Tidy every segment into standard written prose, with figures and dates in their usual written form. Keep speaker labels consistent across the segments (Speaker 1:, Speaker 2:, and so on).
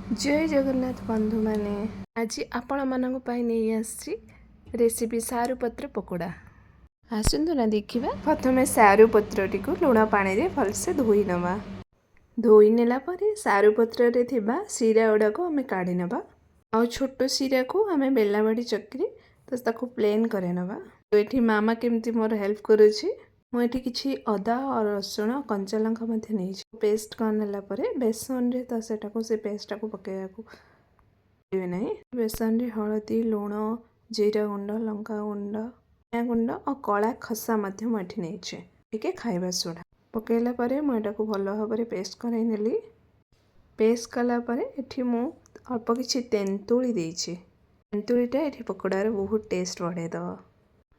Speaker 1: जय जगन्नाथ बंधु माने आज आपण मानक पई नहीं आसी रेसिपी सारू पत्र पकोड़ा आसतु ना देखिबा। प्रथमे सारू पत्रटी को लुण पानी रे भलसे धोई नवा। धोई नेला परे सारू पत्र रे थिबा सिरा उडा को हमें काढी नवा। आ छोटो सिरा को हमें बेला बाडी चक्री तो ताको प्लेन करे नवा। तो एठी मामा केमती मोर हेल्प करूची। ମୁଁ ଏଠି କିଛି ଅଦା ରସୁଣ କଞ୍ଚା ଲଙ୍କା ମଧ୍ୟ ନେଇଛି। ପେଷ୍ଟ କରିନେଲା ପରେ ବେସନରେ ତ ସେଟାକୁ ସେ ପେଷ୍ଟଟାକୁ ପକାଇବାକୁ ପଡ଼ିବେ ନାହିଁ। ବେସନରେ ହଳଦୀ ଲୁଣ ଜିରା ଗୁଣ୍ଡ ଲଙ୍କା ଗୁଣ୍ଡ ଧନିଆ ଗୁଣ୍ଡ ଆଉ କଳା ଖସା ମଧ୍ୟ ମୁଁ ଏଠି ନେଇଛି। ଟିକେ ଖାଇବା ସୋଡ଼ା ପକାଇଲା ପରେ ମୁଁ ଏଟାକୁ ଭଲ ଭାବରେ ପେଷ୍ଟ କରାଇ ନେଲି। ପେଷ୍ଟ କଲା ପରେ ଏଠି ମୁଁ ଅଳ୍ପ କିଛି ତେନ୍ତୁଳି ଦେଇଛି। ତେନ୍ତୁଳିଟା ଏଠି ପକୋଡ଼ାରେ ବହୁତ ଟେଷ୍ଟ ବଢ଼ାଇ ଦେବ।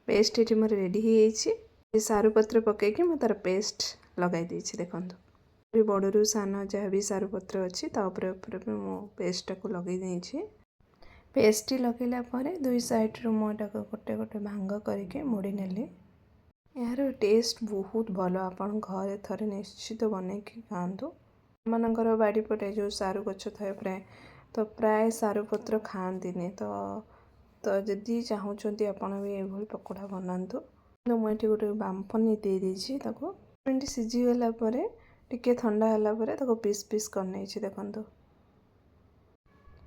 Speaker 1: ପେଷ୍ଟ ଏଠି ମୋର ରେଡ଼ି ହେଇଯାଇଛି। सारू पत्र पकईकि मैं तार पेस्ट लगाई देछि। देखंतु बड़रू सान जहाँ भी सारू पत्र अच्छी मो पेस्ट को लगे देछि। पेस्ट लगेला परे दुई साइड रु मोटा गोटे गोटे भांग करके मोड़ी नेली। यार टेस्ट बहुत भल। आपण घरे थरे निश्चित बनैकी खातु। मानकर बाड़ी पटे जो सारू गछ थाए प्राय तो प्राय सारू पत्र खाती तो जदि चाहूँगी आपण भी ये पकोड़ा बनातु। मुझे गोटे बांफनी दे दीजिए मिनट सीझीगला टिके ठंडा है पीस पीस कर नहीं। देखो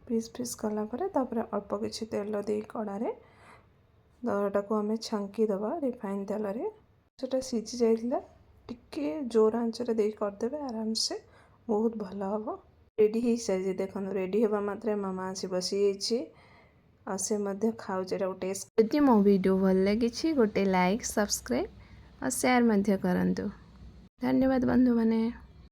Speaker 1: पीस पीस कलापर अल्प किसी तेल दे कड़े दरटा को आम छांकी दबा रिफाइन तेल से सीझी जाइला टिके जोर आंचरे दे करदे आराम से बहुत भल हम। रेडी हो सारी देखो रेडी होगा मात्रे मामा आसी बसी से खाऊे टेस्ट। यदि मो वीडियो भल लगी गोटे लाइक सब्सक्राइब और शेयर करंतु। धन्यवाद बंधु माने।